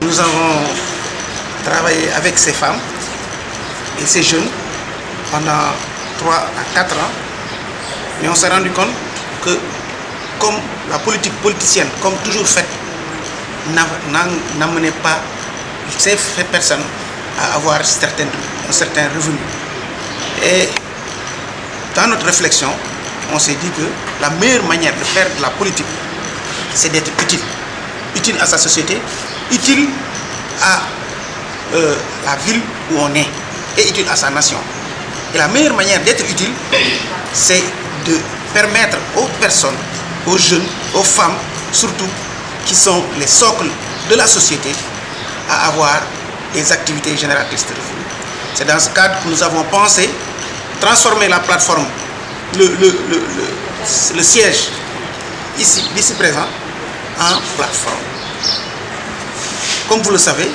Nous avons travaillé avec ces femmes et ces jeunes pendant 3 à 4 ans, et on s'est rendu compte que comme la politique politicienne, comme toujours faite, n'amenait pas ces personnes à avoir un certain revenu. Et dans notre réflexion, on s'est dit que la meilleure manière de faire de la politique, c'est d'être utile. Utile à sa société, utile à la ville où on est, et utile à sa nation. Et la meilleure manière d'être utile, c'est de permettre aux personnes, aux jeunes, aux femmes, surtout, qui sont les socles de la société, à avoir des activités génératrices de revenus. C'est dans ce cadre que nous avons pensé transformer la plateforme, le siège ici présent, en plateforme. Comme vous le savez,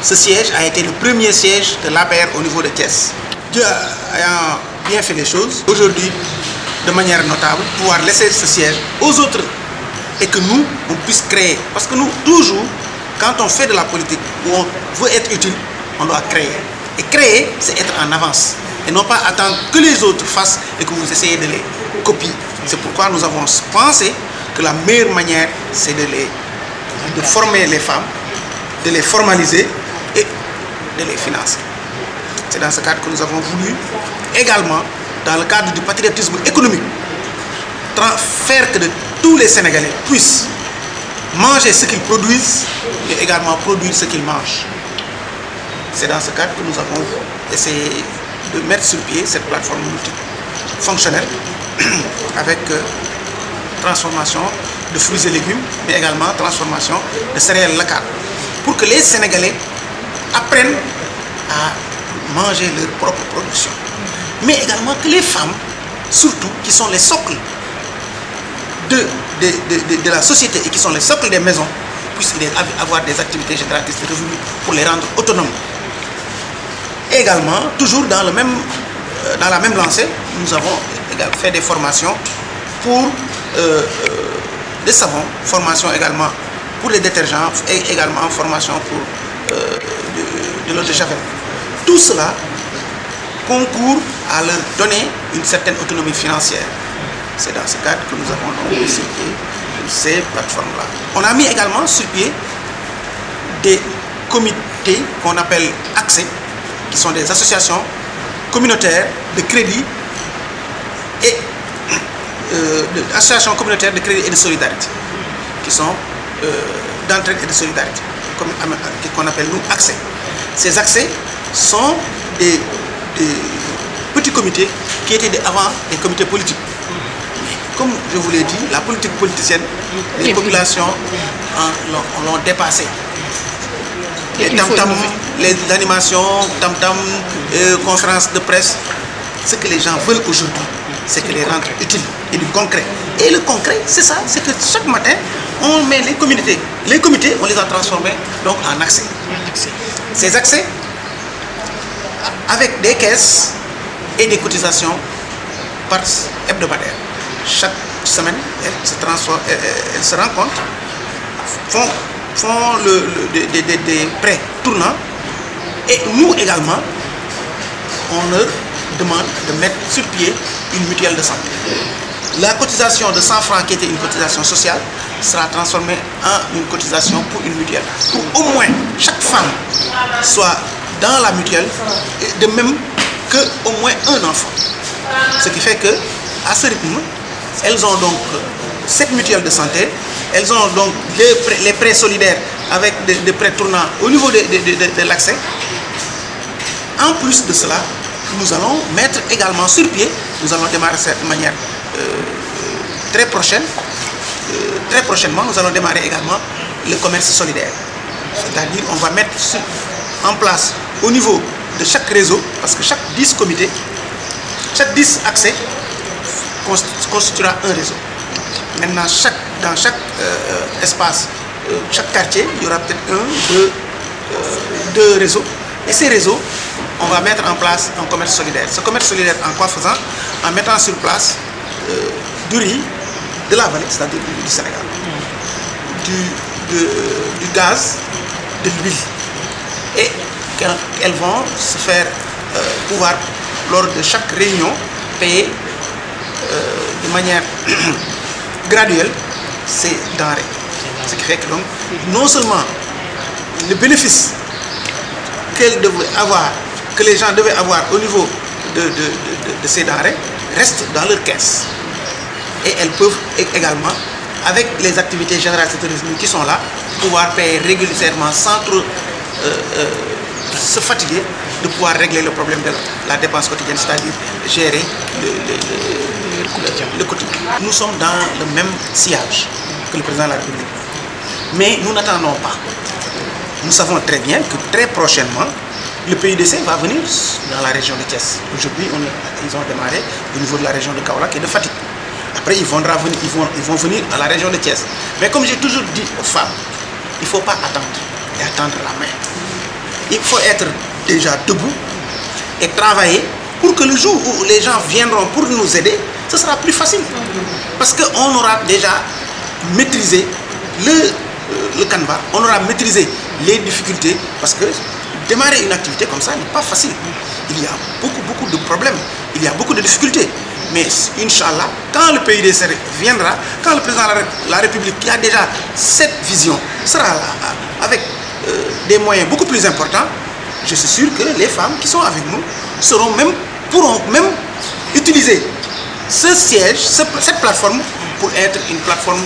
ce siège a été le premier siège de l'APR au niveau de Thiès. Dieu ayant bien fait les choses, aujourd'hui, de manière notable, pouvoir laisser ce siège aux autres et que nous, on puisse créer. Parce que nous, toujours, quand on fait de la politique, où on veut être utile, on doit créer. Et créer, c'est être en avance. Et non pas attendre que les autres fassent et que vous essayez de les copier. C'est pourquoi nous avons pensé que la meilleure manière, c'est de former les femmes, de les formaliser et de les financer. C'est dans ce cadre que nous avons voulu également, dans le cadre du patriotisme économique, faire que tous les Sénégalais puissent manger ce qu'ils produisent et également produire ce qu'ils mangent. C'est dans ce cadre que nous avons essayé de mettre sur pied cette plateforme multifonctionnelle avec transformation de fruits et légumes, mais également transformation de céréales locales, pour que les Sénégalais apprennent à manger leur propre production. Mais également que les femmes, surtout, qui sont les socles de la société et qui sont les socles des maisons, puissent avoir des activités génératrices de revenus pour les rendre autonomes. Également, toujours dans la même lancée, nous avons fait des formations pour des savons, formation également pour les détergents et également formation pour de l'eau de javel. Tout cela concourt à leur donner une certaine autonomie financière. C'est dans ce cadre que nous avons donc mis sur pied ces plateformes-là. On a mis également sur pied des comités qu'on appelle accès, qui sont des associations communautaires de crédit et associations communautaires de crédit et de solidarité, qui sont d'entraide et de solidarité, qu'on appelle nous accès. Ces accès sont des petits comités qui étaient avant des comités politiques. Comme je vous l'ai dit, la politique politicienne, les populations l'ont dépassé. Les tam-tam, les animations, tam-tam, conférences de presse, ce que les gens veulent aujourd'hui, c'est que les rendre utiles et du concret. Et le concret, c'est ça, c'est que chaque matin, on met les comités. Les comités, on les a transformés donc en accès. Ces accès, avec des caisses et des cotisations par hebdomadaire. Chaque semaine, elles se rencontrent, font des prêts tournants, et nous également, on leur demande de mettre sur pied une mutuelle de santé. La cotisation de 100 francs qui était une cotisation sociale sera transformée en une cotisation pour une mutuelle. Pour au moins chaque femme soit dans la mutuelle, et de même qu'au moins un enfant. Ce qui fait que, à ce rythme, elles ont donc cette mutuelle de santé, elles ont donc les prêts solidaires avec des prêts tournants au niveau de l'accès. En plus de cela, nous allons mettre également sur pied, nous allons démarrer cette manière très prochainement, nous allons démarrer également le commerce solidaire. C'est-à-dire on va mettre en place au niveau de chaque réseau, parce que chaque 10 comités, chaque 10 accès constituera un réseau. Maintenant, dans chaque espace, chaque quartier, il y aura peut-être deux réseaux. Et ces réseaux, on va mettre en place un commerce solidaire. Ce commerce solidaire, en quoi faisant? En mettant sur place du riz de la vallée, c'est-à-dire du Sénégal, du gaz de l'huile et qu'elles vont se faire pouvoir, lors de chaque réunion, payer de manière graduelle ces denrées. Ce qui fait que donc, non seulement le bénéfice qu'elles devaient avoir, que les gens devaient avoir au niveau de ces denrées, reste dans leur caisse. Et elles peuvent également, avec les activités génératrices de revenus qui sont là, pouvoir payer régulièrement sans trop se fatiguer, de pouvoir régler le problème de la dépense quotidienne, c'est-à-dire gérer le quotidien. Nous sommes dans le même sillage que le président de la République. Mais nous n'attendons pas. Nous savons très bien que très prochainement, le PUDC va venir dans la région de Thiès. Aujourd'hui, ils ont démarré au niveau de la région de Kaolack et de Fatick. Après, ils vont venir à la région de Thiès. Mais comme j'ai toujours dit aux femmes, il ne faut pas attendre et attendre la main. Il faut être déjà debout et travailler pour que le jour où les gens viendront pour nous aider, ce sera plus facile. Parce qu'on aura déjà maîtrisé le canevas, on aura maîtrisé les difficultés, parce que démarrer une activité comme ça n'est pas facile. Il y a beaucoup de problèmes, il y a beaucoup de difficultés. Mais Inch'Allah, quand le PUDC viendra, quand le président de la République qui a déjà cette vision sera là, avec des moyens beaucoup plus importants, je suis sûr que les femmes qui sont avec nous pourront même utiliser ce siège, cette plateforme pour être une plateforme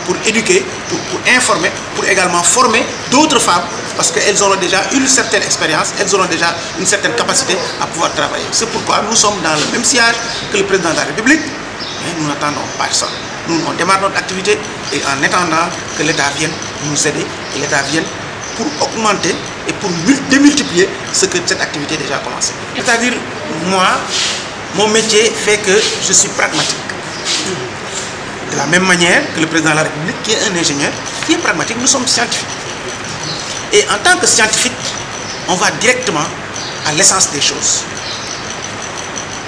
pour éduquer, pour informer, pour également former d'autres femmes, parce qu'elles auront déjà une certaine expérience, elles auront déjà une certaine capacité à pouvoir travailler. C'est pourquoi nous sommes dans le même sillage que le président de la République, mais nous n'attendons personne. Nous, on démarre notre activité et en attendant que l'État vienne nous aider, et l'État vienne pour augmenter et pour démultiplier ce que cette activité a déjà commencé. C'est-à-dire, moi, mon métier fait que je suis pragmatique. De la même manière que le président de la République, qui est un ingénieur, qui est pragmatique, nous sommes scientifiques. Et en tant que scientifique, on va directement à l'essence des choses.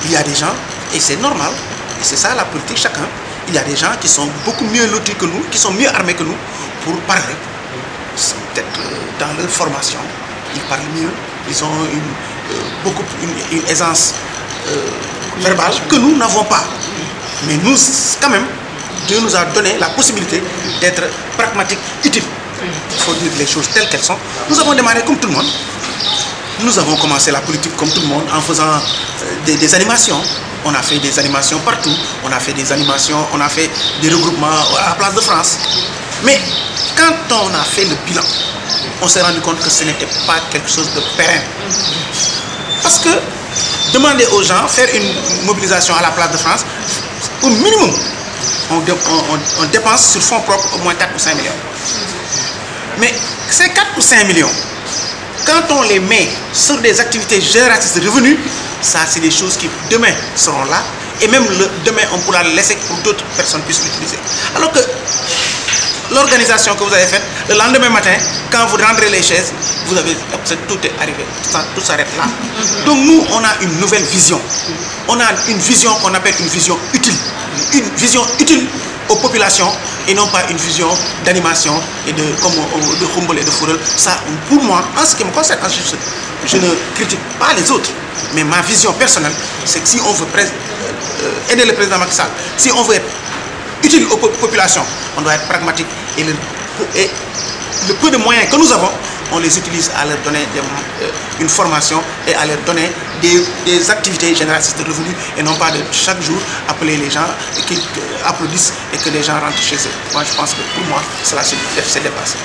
Il y a des gens, et c'est normal, et c'est ça la politique, chacun, il y a des gens qui sont beaucoup mieux lotis que nous, qui sont mieux armés que nous pour parler. Peut-être dans leur formation, ils parlent mieux, ils ont une aisance verbale que nous n'avons pas. Mais nous, quand même, Dieu nous a donné la possibilité d'être pragmatique, utile. Il faut dire les choses telles qu'elles sont. Nous avons démarré comme tout le monde. Nous avons commencé la politique comme tout le monde en faisant des animations. On a fait des animations partout. On a fait des animations, on a fait des regroupements à la place de France. Mais quand on a fait le bilan, on s'est rendu compte que ce n'était pas quelque chose de pérenne. Parce que demander aux gens, faire une mobilisation à la place de France, au minimum, on dépense sur fonds propres au moins 4 ou 5 millions. Mais ces 4 ou 5 millions, quand on les met sur des activités génératrices de revenus, ça c'est des choses qui demain seront là, et même demain on pourra les laisser pour d'autres personnes puissent l'utiliser. Alors que l'organisation que vous avez faite, le lendemain matin, quand vous rendrez les chaises, vous avez, tout est arrivé, tout s'arrête là. Donc nous, on a une nouvelle vision. On a une vision qu'on appelle une vision utile. Une vision utile aux populations et non pas une vision d'animation et de Khombole et de Fourel. Ça, pour moi, en ce qui me concerne, je ne critique pas les autres. Mais ma vision personnelle, c'est que si on veut aider le président Macky Sall, si on veut être utile aux populations, on doit être pragmatique et le peu de moyens que nous avons, on les utilise à leur donner une formation et à leur donner des activités génératrices de revenus et non pas de chaque jour appeler les gens qui applaudissent et que les gens rentrent chez eux. Moi je pense que pour moi cela s'est dépassé.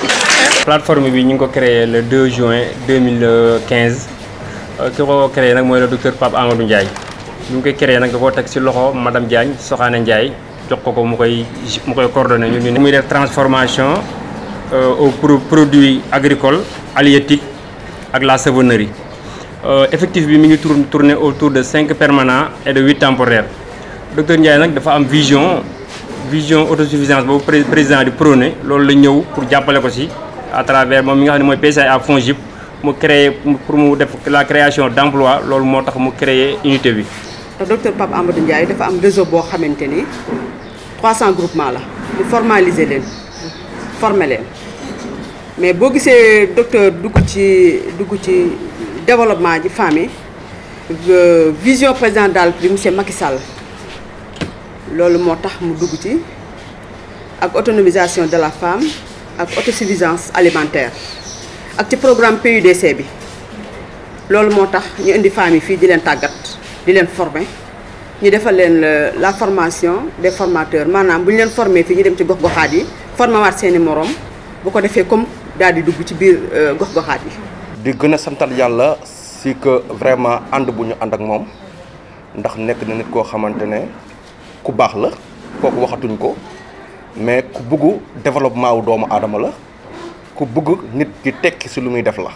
La plateforme bi ñu ngi ko créé le 2 juin 2015 ki ko créé nag mooy le docteur Pape Amadou Ndiaye ñu ngi koy créé nag da koo teg ci loxo madame Diagne Soxana Ndiaye jox ko mu koy coordonné ñu muy def transformation aux produits agricoles halieutiques ak la savonnerie. Effectif bi mi ngi tourner autour de 5 permanents et de 8 temporaires. Docteur Ndiaye nag dafa am vision autosuffisance boobu président di prôné loolu la ñëw pour jàppale ko ci à travers moom mi nga xam ne mooy PCA FONGIP mu créé pour mu def la création d'emploi loolu moo tax mu créé unité bi. Docteur Pape Amadou Ndiaye dafa am réseau boo xamante ni 300 groupements la ñu formaliser leen former leen mais boo gisee docteur dugg ci développement ji femmes yi vision président de la République monsieur Macky Sall loolu moo tax mu dugg ci ak autonomisation de la femme ak autosuffisance alimentaire ak ci programme PUDC bi loolu moo tax ñu indi femmes yi fii di leen tàggat di leen former ñu defal leen la formation des formateurs maanaam bu ñu leen former fii ñu dem ci gox-goxaat yi former waat seeni moroom bu ko defee comme daal di dugg ci biir gox-goxaat yi. di gën a santal yàlla si que vraiment ànd bu ñu ànd ak moom ndax nekk na nit koo xamante ne ku baax la kooku waxatuñ ko mais ku bëggu développement wu doomu aadama la ku bëgg nit ki tekki si lu muy def la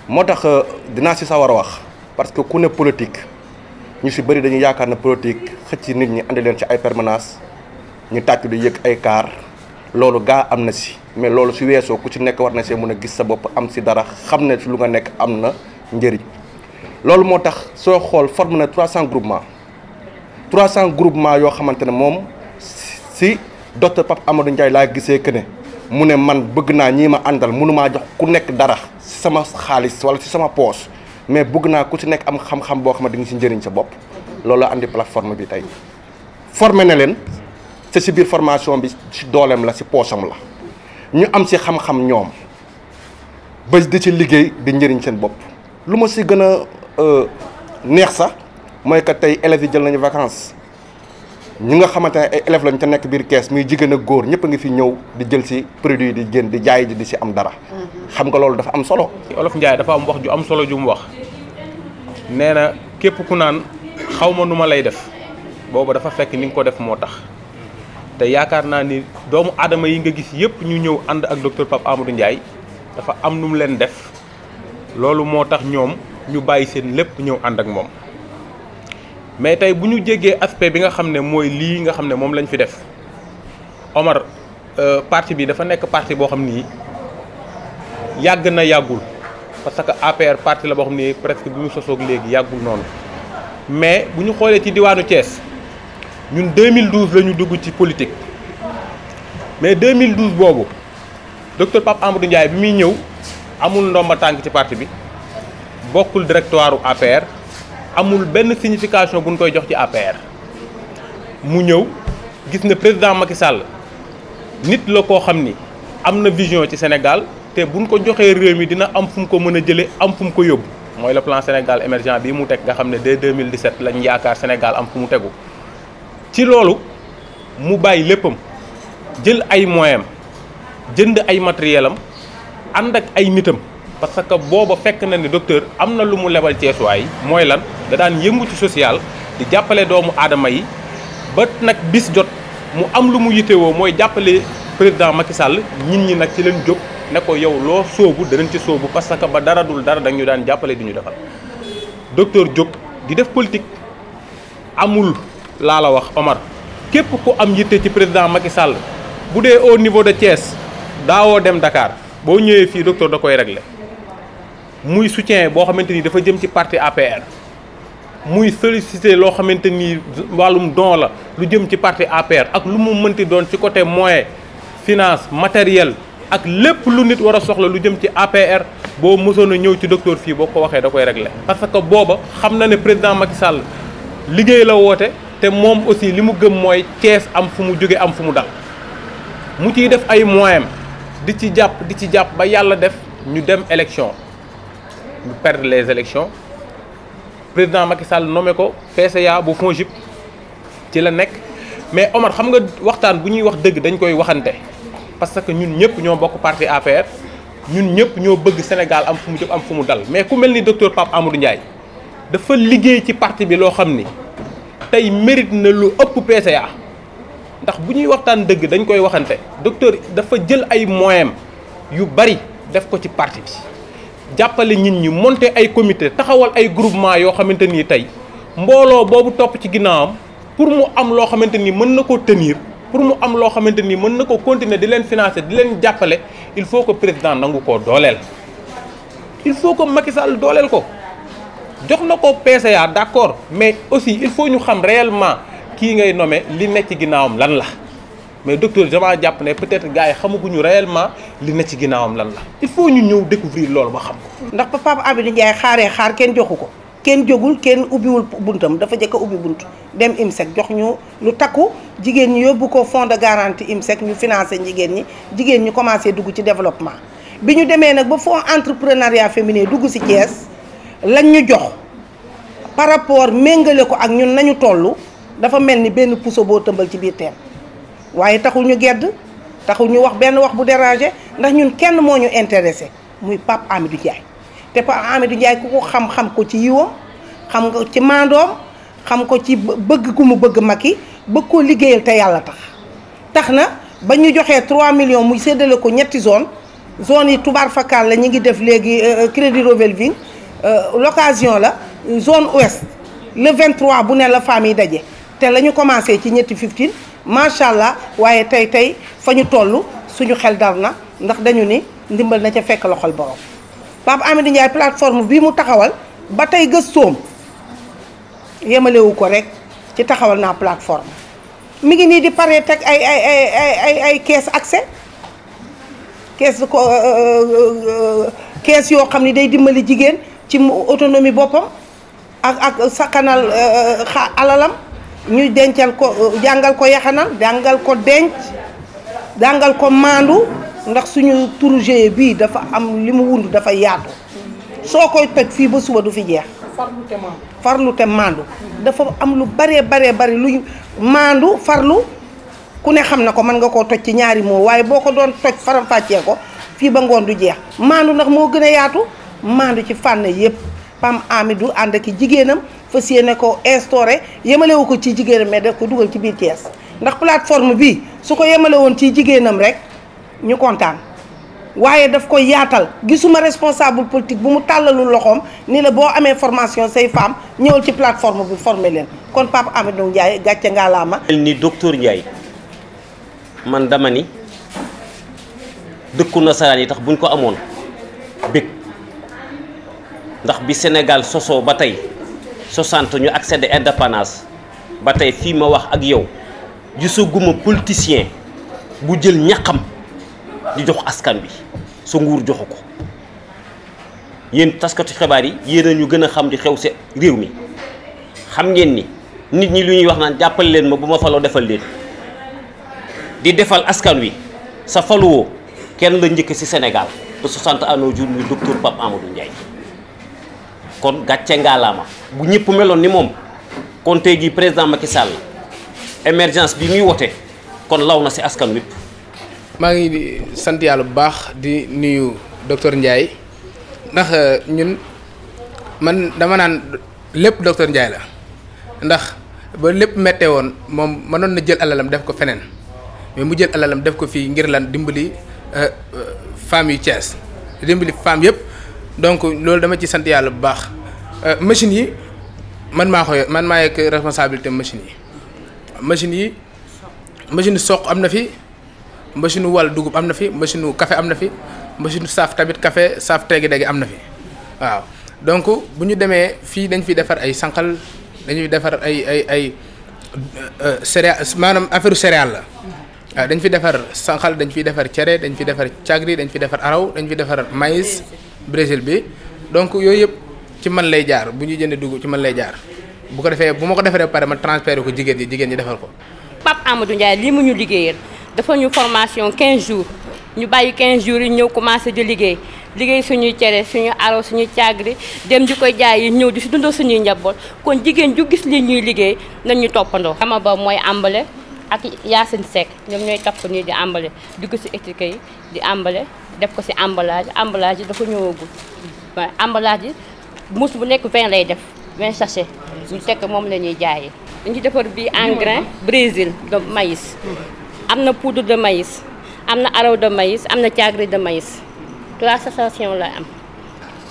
moo tax dinaa si sawar a wax parce que ku ne politique ñu si bëri dañuy yaakaar ne politique xëcc nit ñi andi leen ci ay permanence ñu tàccu di yëg ay kaar loolu gaa am na si mais loolu si weesoo ku ci nekk war na see mën a gis sa bopp am si dara xam ne lu nga nekk am na njëriñ loolu moo tax soo xool forme na 300 groupement yoo xamante ne moom si docteur Pape Amadou Ndiaye laa gisee que ne mu ne man bëgg naa ñii ma àndal mënumaa jox ku nekk dara si sama xaalis wala si sama poche mais bëgg naa ku ci nekk am xam-xam boo xam ne di nga si njëriñ sa bopp loolu la andi plateforme bi tey formé na leen te si biir formation bi si dooleem la si poosam la ñu am si xam-xam ñoom ba di ci liggéey di njëriñ seen bopp lu ma si gën a neex sax mooy que tey élèves yi jël nañu vacances ñi nga xamante ne ay élèves lañu te nekk biir kees muy jigéen ak góor ñëpp a ngi fi ñëw di jël si produit di génn di jaay di si am dara. xam nga loolu dafa am solo. Olof Ndiaye dafa am wax ju am solo ju mu wax nee na képp ku naan xaw ma nu ma lay def boobu dafa fekk ni nga ko def moo tax te yaakaar naa ni doomu aadama yi nga gis yëpp ñu ñëw ànd ak docteur Pape Amadou Ndiaye dafa am nu mu leen def loolu moo tax ñoom ñu bàyyi seen lépp ñëw ànd ak moom. mais tey bu ñu jéggee aspect bi nga xam ne mooy lii nga xam ne moom lañ fi def Omar parti bi dafa nekk parti boo xam ni yàgg na yàggul parce que APR parti la boo xam ni presque bi mu sosoog léegi yàggul noonu mais bu ñu xoolee ci diwaanu Thiès ñun 2012 la ñu dugg ci politique mais 2012 boobu docteur Pape Amadou Ndiaye bi muy ñëw amul ndomba tànk ci parti bi bokkul directoire u APR amul benn signification bu ñu koy jox ci APR mu ñëw gis na président Macky Sall nit la koo xam ni am na vision ci Sénégal te buñ ko joxee réew mi dina am fu mu ko mën a jëlee am fu mu ko yóbbu mooy le plan Sénégal émergent bii mu teg nga xam ne dès 2017 lañ yaakaar Sénégal am fu mu tegu ci loolu mu bàyyi léppam jël ay moyens jënd ay matériel am ànd ak ay nitam parce que booba fekk na ni docteur am na lu mu lebal Ceesuwaay mooy lan da daan yëngu ci social di jàppale doomu aadama yi ba nag bis jot mu am lu mu yitewoo mooy jàppale président Macky Sall nit ñi nag ci leen jóg ne ko yow loo sóobu danañ ci sóobu parce que ba dara dul dara dañu daan jàppale di ñu defal docteur jóg di def politique amul laa la wax Omar képp ku am yitte ci président Macky Sall bu dee au niveau de Thiès daawoo dem Dakar boo ñëwee fii docteur da koy régler muy soutien boo xamante ni dafa jëm ci parti APR muy solliciter loo xamante ni wàllum don la lu jëm ci parti APR ak lu mu mënti doon ci côté moyen finance matériel ak lépp lu nit war a soxla lu jëm ci APR boo mësoon a ñëw ci docteur fii boo ko waxee da koy régler parce que booba xam na ne président Macky Sall liggéey la woote te moom aussi li mu gëm mooy Thiès am fu mu jóge am fu mu dal mu ciy def ay moyens di ci jàpp ba yàlla def ñu dem élection ñu perdre les élections président Macky Sall nommé ko PCA bu FONGIP ci la nekk mais Omar xam nga waxtaan bu ñuy wax dëgg dañ koy waxante parce que ñun ñëpp ñoo bokk parti APR ñun ñëpp ñoo bëgg Sénégal am fu mu jëm am fu mu dal mais ku mel ni docteur Pape Amadou Ndiaye dafa liggéey ci parti bi loo xam ni tey mérite na lu ëpp PCA ndax bu ñuy waxtaan dëgg dañ koy waxante docteur dafa jël ay moyens yu bari def ko ci parti bi jàppale nit ñi monter ay comité taxawal ay groupement yoo xamante ni tey mbooloo boobu topp ci ginnaawam pour mu am loo xamante ni mën na koo tenir pour mu am loo xamante ni mën na ko continuer di leen financer di leen jàppale il faut que président nangu koo dooleel. il faut que Macky Sall dooleel ko jox na ko PCA d'accord mais aussi il faut ñu xam réellement kii ngay nommer li nekk ci ginnaawam lan la mais docteur damaa jàpp ne peut-être gars yi xamaguñu réellement li na ci ginnaawam lan la il faut ñu ñëw découvrir loolu ba xam ko. ndax ba Pape Amadou Ndiaye xaar kenn joxu ko kenn jógul kenn ubbiwul buntam dafa jëkk a ubbi bunt dem IMSEC jox ñu lu takku jigéen ñi yóbbu ko fonds de garantie IMSEC ñu financé jigéen ñi commencé dugg ci développement. bi ñu demee nag ba fonds entrepreneuriat féminin dugg ci Thiès lañ ñu jox par rapport méngale ko ak ñun nañu toll dafa mel ni benn puso boo tëmbal ci biir teen waaye taxul ñu gedd taxul ñu wax benn wax bu dérangé ndax ñun kenn moo ñu intéressé muy Pape Amadou Ndiaye. te Pape Amadou Ndiaye ku ko xam ko ci yiwam xam nga ci maandoom xam ko ci bëgg ku mu bëgg Macky bëgg koo liggéeyal te yàlla tax na ba ñu joxee 3 millions muy séddale ko ñetti zone yi tubaar fakal la ñu ngi def léegi crédit Rovelving l'occasion la zone ouest le 23 bu ne la femme yi daje te la ñu commencé ci ñetti 15 macha allah waaye tey fa ñu toll suñu xel dal na ndax dañu ni ndimbal na ca fekk loxol borom. Pape Amadou Ndiaye plateforme bii mu taxawal ba tey gëstoom yemalewu ko rek ci taxawal naa plateforme mi ngi nii di pare teg ay caisse accès caisse yoo xam ni day dimbali jigéen ci autonomie boppam ak sakkanal alalam ñuy dencal ko jàngal ko yaxanal jàngal ko denc jàngal ko maandu ndax suñu turu GIE bii dafa am li mu wund dafa yaatu soo koy toj fii ba suba du fi jeex farlu te maandu dafa am lu baree bari luy maandu farlu ku ne xam na ko mën nga koo toj ci ñaari moo waaye boo ko doon toj faram-fàccee ko fii ba ngoon du jeex maandu ndax moo gën a yaatu maandu ci fànn yëpp Pape Amadou ànd ak jigéenam fas yéene ko instauré yemalewu ko ci jigéenam mais daf ko dugal ci biir Thiès ndax plateforme bi su ko yemale woon ci jigéenam rek ñu kontaan waaye daf ko yaatal gisuma responsable politique bu mu tàllalul loxoom ni la boo amee formation say femme ñëwal ci plateforme bi formé leen kon Pape Amadou Ndiaye gàcce ngaalaama ni docteur Ndiaye man dama ni dëkku nasaraan yi tax buñ ko amoon bég ndax bi Sénégal sosoo ba tey 60 ñu accédé indépendance ba tey fii ma wax ak yow gisaguma politicien bu jël ñaqam di jox askan bi sa nguur joxu ko yéen taskatu xibaar yi yéen ñu gën a xam di xew si réew mi xam ngeen ni nit ñi lu ñuy wax naan jàppal leen ma bu ma faloo defal leen di defal askan wi sa faluwoo kenn la njëkk ci Sénégal de 60 à nos jours muy docteur Pape Amadou Ndiaye kon gàcce ngaalaama bu ñëpp meloon ni moom kon tey jii président Macky Sall émergence bi muy wote kon law na ci askan wépp maa ngi sant yàlla bu baax di nuyu docteur Ndiaye ndax ñun man dama naan lépp docteur Ndiaye la ndax ba lépp méttee woon moom mënoon na jël alalam def ko feneen mais mu jël alalam def ko fii ngir lan dimbali femmes yu Thiès dimbali femmes yëpp donc loolu dama ci sant yàlla bu baax machines yi man maa yegg responsabilité machines yi machine soq am na fi machine wal dugub am na fi machine café am na fi machine saaf tamit café saaf teggi-deggi am na fi waaw donc bu ñu demee fii dañ fi defar ay sànqal dañuy defar ay céréales maanaam affaire céréale la waaw dañ fi defar sànqal dañ fiy defar cere dañ fi defar cagri dañ fi defar araw dañ fi defar maïs Brésil bi donc yooyu yëpp ci man lay jaar bu ñu jëndee dugub ci man lay jaar bu ko defee bu ma ko defaree ba pare ma transféré ko jigéen ñi defar ko. Pape Amadou Ndiaye lii mu ñu liggéeyal dafa ñu formation 15 jours ñu bàyyi 15 jours yi ñëw commencé di liggéey suñuy cere suñu araw suñuy cagri dem di koy jaay yi ñëw di si dundal suñuy njaboot kon jigéen ju gis li ñuy liggéey nañ ñu toppandoo. Ama Ba mooy emballé ak Yacine Seck ñoom ñooy tapp nii di emballé dugg si étiquette yi di emballé def ko si emballage yi dafa ñëwagul waaye emballage yi mousse bu nekk 20 lay def 20 sachets ñu tekk moom la ñuy jaayee. dañu ci defar bii en grain Brésil de maïs am na poudre de maïs am na araw de maïs am na cagri de maïs 3 sensations la am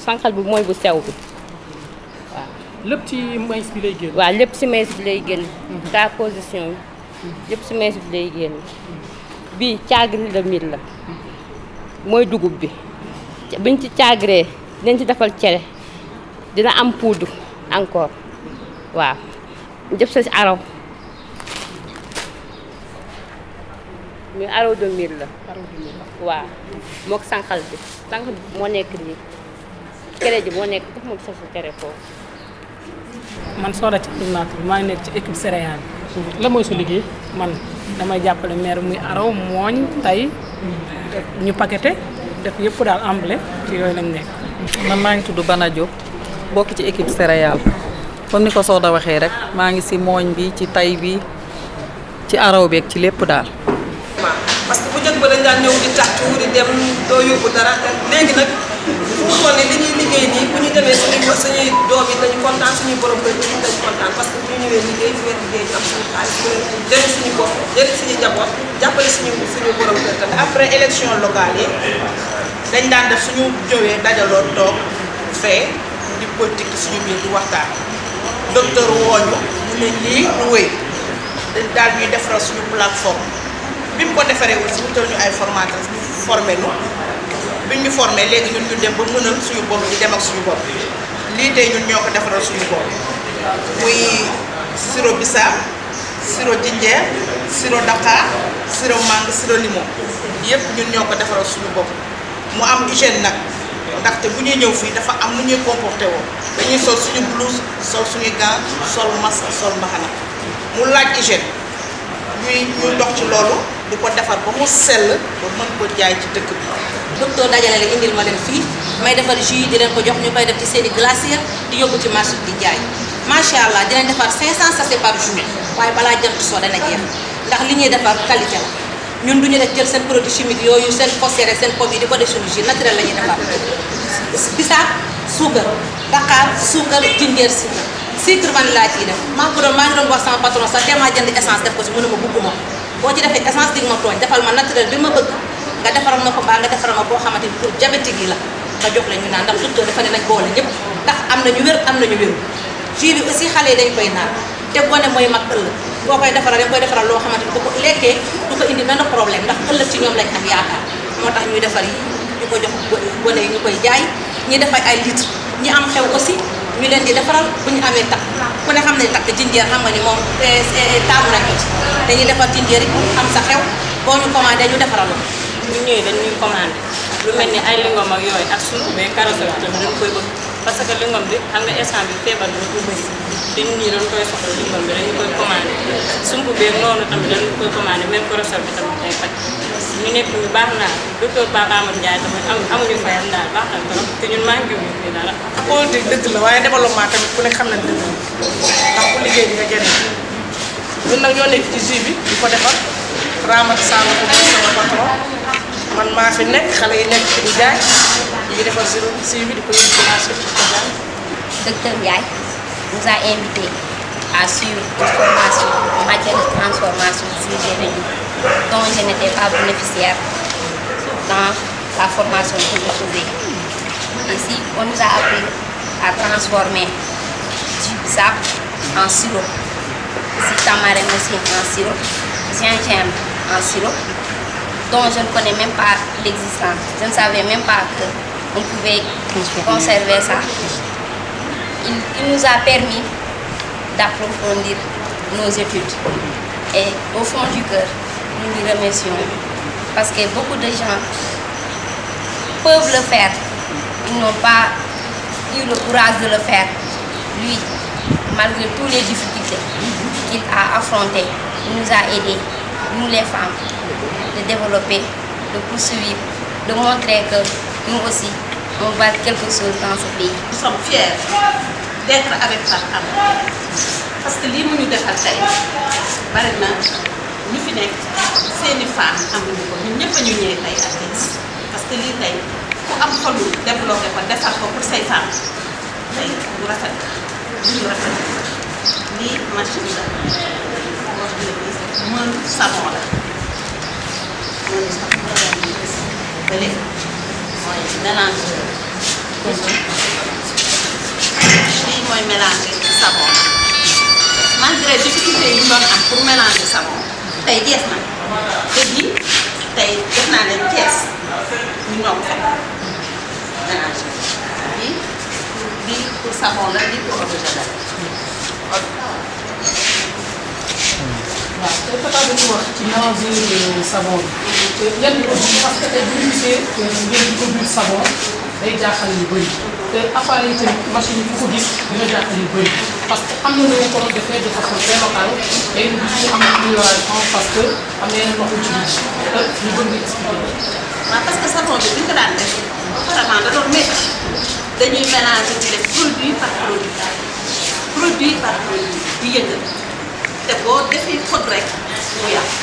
sànqal bi mooy bu sew bi waaw. lépp ci maïs bi lay génn. waaw lépp ci maïs bi lay génn. ta position bi lépp ci maïs bi lay génn bii cagri de mil la mooy dugub bi buñ ci cagree dinañ ci defal cere dina am poudre encore waaw. jëf sa si araw muy araw de mil la. waaw moog sànqal bi sànqal bi moo nekk nii cere ji moo nekk def moom sa cere foofu. man Soda Thiam laa tudd maa ngi nekk ci équipe céréale bi. la mooy sa liggéey. man damay jàppale maire muy araw mooñ tay ñu paqueté def yëpp daal emblé ci yooyu lañ nekk. man maa ngi tudd Bana Diop bokk ci équipe céréale comme ni ko Soda waxee rek maa ngi si mooñ bi ci tay bi ci araw beeg ci lépp daal. parce que bu njëkk ba dañ daan ñëw di tàccu di dem doo yóbbu dara léegi nag fu mu toll nii li ñuy liggéey nii bu ñu demee suñuy doom yi dañu kontaan suñuy borom kër yi dañu kontaan parce que bu ñu ñëwee liggéey ñu leen liggéey ñu am suñu xaalis jëriñ suñu bopp jëriñ suñu njaboot jàppale suñu borom kër tamit. après élection locale yi dañ daan def suñu ñëwee dajaloo toog fee di politique suñu biir di waxtaan docteur wooñu mu ne lii lu wéy daal ñuy defaral suñu plateforme. bi mu ko defaree aussi wutal ñu ay formateurs ñu formé ñu bi ñu formé léegi ñun ñu dem ba mënal suñu bopp di dem ak suñu bopp lii tey ñun ñoo ko defaral suñu bopp muy sirop bisaab sirop jinjeer sirop Dakar sirop mangue sirop limon yëpp ñun ñoo ko defaral suñu bopp mu am hygiène nag ndaxte bu ñuy ñëw fii dafa am nu ñuy comporté woo dañuy sol suñu blouse sol suñu gant sol masque sol mbaxana mu laaj hygiène ñuy dox ci loolu di ko defar ba mu sell ba mën ko jaay ci dëkk bi. docteur dajale la indil ma leen fii may defar jus di leen ko jox ñu koy def ci seen i glacière di yóbbu ci marché di jaay macha allah dinañ defar 500 sachets par jour waaye balaa jant soo dana jeex ndax li ñuy defar qualité la ñun duñu def jël seen produit chimique yooyu seen phosphore seen pomme yi di ko def suñu jus naturel la ñuy defar bisaab suukar Dakar suukar jinjeer sucre man laa ciy def maa ngi doon wax sama patron sax demaa jënd essence def ko si mu ne ma bugguma boo ci defee essence dig ma tooñ defal ma naturel bi ma bëgg nga defaral ma ko baa nga defaral ma boo xamante ni pour diabétique yi la nga jox la ñu naan ndax docteur dafa ne nañ boole ñëpp ndax am na ñu wér am na ñu wéru jus bi aussi xale yi dañ koy naan te gone mooy mag ëllëg boo koy defaral dañ koy defaral loo xamante ni bu ko lekkee du ko indi benn problème ndax ëllëg ci ñoom lañ am yaakaar moo tax ñuy defar yi ñu ko jox gone yi ñu koy jaay ñi defar ay litre ñi am xew aussi ñu leen di defaral bu ñu amee takk ku ne xam ne takk jinjeer xam nga ni moom taamu nañ ko ci dañuy defar jinjeer yi am sa xew boo ñu commandé ñu defaral la bu ñëwee dañuy commandé lu mel ni ay lingom ak yooyu ak suñu mais carotte bi tamit dañ koy bëgg parce que lingom bi xam nga instant bi feebar bi dañ ko bëri te ñun ñii dañ koy soxla lingom bi dañu koy commandé sump beeg noonu tamit dañu koy commandé même carotte bi tamit day faj ñu nekk ñu baax naa docteur Pape Amadou Ndiaye tamit amuñu fayam daal baax na trop te ñun manqué wuñu fi dara. politique dëgg la waaye développement tamit ku ne xam nañ dëgg ndax ku liggéey di nga jëriñ ñun nag ñoo nekk ci jus bi di ko defar Ramata Sall ko sama patron man maa fi nekk xale yi nekk fi di jaay ñu defar jus bi di ko yóbbu ci marché bi di ko jaay. Docteur Ndiaye nous a invité à suivre une formation en matière de transformation jus et légumes dont je n'étais pas bénéficiaire dans la formation que je faisais. Ici, on nous a appris à transformer du bisaab en sirop, ici tamarin aussi en sirop, gingembre en sirop, dont je ne connais même pas l'existence. Je ne savais même pas qu'on pouvait conserver ça. Il nous a permis d'approfondir nos études. Et au fond du cœur, nous lui remercions parce que beaucoup de gens peuvent le faire. Ils n'ont pas eu le courage de le faire. Lui, malgré toutes les difficultés qu'il a affrontées, il nous a aidés, nous les femmes, de développer, de poursuivre, de montrer que nous aussi, on va quelque chose dans ce pays. Nous sommes fiers d'être avec Pape Amadou parce que lii mu ñu defal tey bari na ñu fi nekk seeni femmes amuñu ko ñun ñëpp a ñu ñëwee tey ak parce que lii tey ku am xolu développé ko defal ko pour say femmes tey lu rafet lu rafet lii machine la mën savon la mën savon ba léegi mooy mélange lii mooy mélanger savon malgré difficulté yi ñu doon am pour mélanger savon tey jeex na te bii tey def naa leen Thiès ñu ñoo ko fekk mélanger bii pour savon la bii pour eau de javel waaw te Tata dañuy wax ci mélanger savon bi yan produit parce que tey bu ñu gisee ngeen di produire savon day jaaxal yu bëri te appareil tamit machine yi ku ko gis dina jaaxal yu bëri parce que am na lu ko doon defee de façon très locale day gis ñu am amélioration parce que am na yeneen ndox yu ci dugg te ñu bëgg nga expliquer. waaw parce que savon bi bi ñu ko daan def vraiment da doon métti dañuy mélanger di def produit par produit di yëngal te boo defee faute rek mu yàqu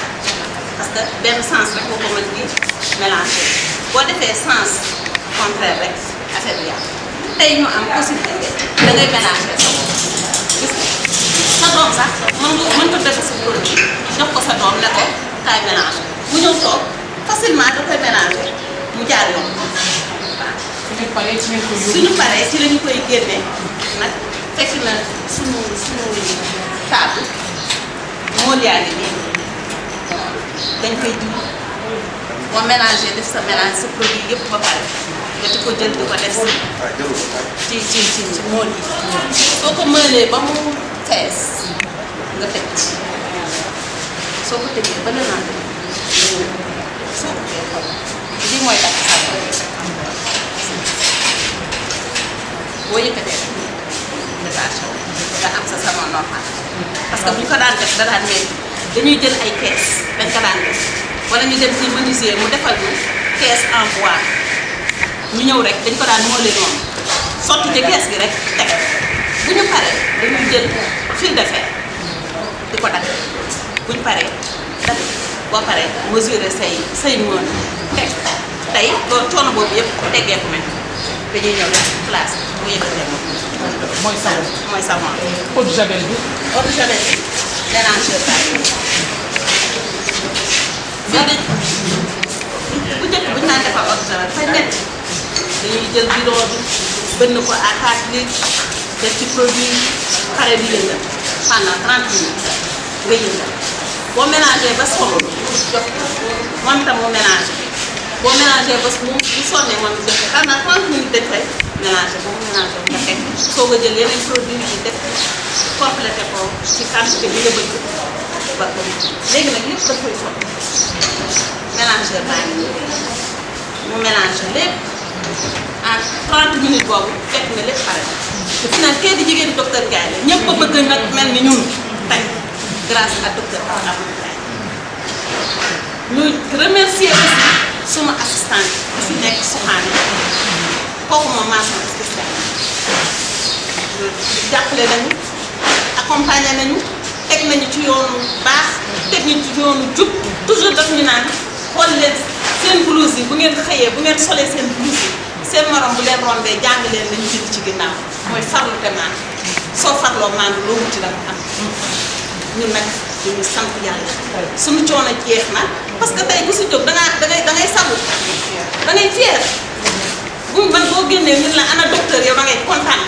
parce que benn sens rek nga ko mën di mélanger boo defee sens contraire rek affaire bi yàqu tey ñu am possibilité da ngay mélanger gis nga sa doom sax mën ko def sa produit jox ko sa doom ne ko kaay mélanger mu ñëw toog facilement da koy mélanger mu jaar yoon waaw. suñu paree ci la ñu koy génne nag fekk na suñu table mool yaa ngi nii dañ koy diw boo mélanger def sa mélange sa produit yëpp ba pare nga di ko jël di ko def ci mool yi soo ko mënee ba mu fees nga teg soo ko tegee ba lenaan soo ko tee xool lii mooy takk savon boo yëkkatee rek détaché nga am sa savon normal parce que bu ñu ko daan def da daan metti dañuy jël ay kees dañ ko daan def wala ñu dem ci menuisier mu defal ñu kees en bois ñu ñëw rek dañ ko daan moolee noonu sotti ci kees gi rek teg bu ñu paree dañuy jël fil de fer di ko dagg bu ñu paree dagg boo paree mesurer say moon teg tey loolu coono boobu yëpp teggee ko mel dañuy ñëw rek place bu yëkkatee moom. mooy savon mooy savon. eau de javel bi. eau de javel bi mélangeur baa ngi bu njëkk bu ñu naan defar eau de javel fay métti dañuy jël bidon bi bënn ko à 4 litres def ci produit xare di yëngal pendant 30 minutes nga yëngal boo mélangé ba sonn jox moom itam mu mélangé boo mélangé ba mu sonnee moom jox ko pendant 30 minutes dañ fay mélangé boo mélangé nga teg soo ko jël yeneen produit yi def complété ko ci quantité bi nga bëgg ba ko léegi nag lépp daf koy sotti mélangeur baa ngi mu mélangé lépp en 30 minutes boobu fekk na lépp pare te fi naan kii di jigéen docteur Ndiaye la ñëpp a bëgg nag mel ni ñun tey grâce à docteur Amadou Ndiaye ñu remercier aussi suma assistante bi fi nekk Soxaane kooku moom mention spéciale jàppale nañu accompagner nañu teg nañu ci yoonu baax teg ñu ci yoonu jub toujours daf ñu naan xool leen seen blouse yi bu ngeen xëyee bu ngeen solee seen blouse yi seen morom bu leen rombee jàng leen lañu jënd ci ginnaaw mooy farlu te maan soo farloo maan loo wuti la am ñun nag dañu sant yàlla suñu coono jeex na parce que tey bu si jóg da ngay sabu da ngay fier bu man boo génnee ñun la ana docteur yow da ngay kontaan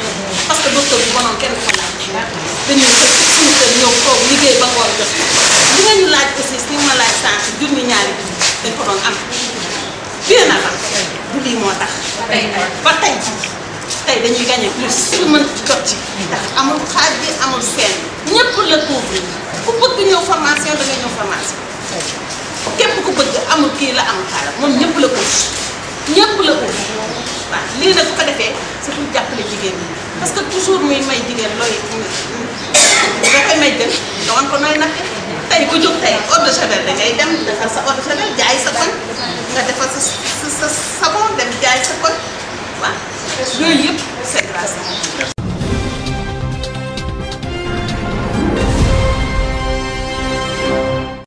parce que docteur bu bonoon kenn ko laaj dañuy xëy suñu kër ñëw toog liggéey ba ngoon jot li nga ñu laaj aussi si ma laaj sànq junni ñaari dañ ko doon am bien avant du lii moo tax ba tey tey dañuy gagné plus su mën jot ci ndax amul xaaj bi amul seen ñëpp la couvrir ku bëgg ñëw formation da ngay ñëw formation képp ku bëgg amul kii la amul xaaral moom ñëpp la couvrir ñëpp la couvrir waaw lii nag bu ko defee c'est pour jàppale jigéen ñi parce que toujours muy may jigéen looy nga koy may gën nga wan ko nooy nappe tey ku jóg tey eau de javel da ngay dem defar sa eau de javel jaay sa koñ nga defar sa savon dem jaay sa koñ waaw yooyu yëpp c'est grâce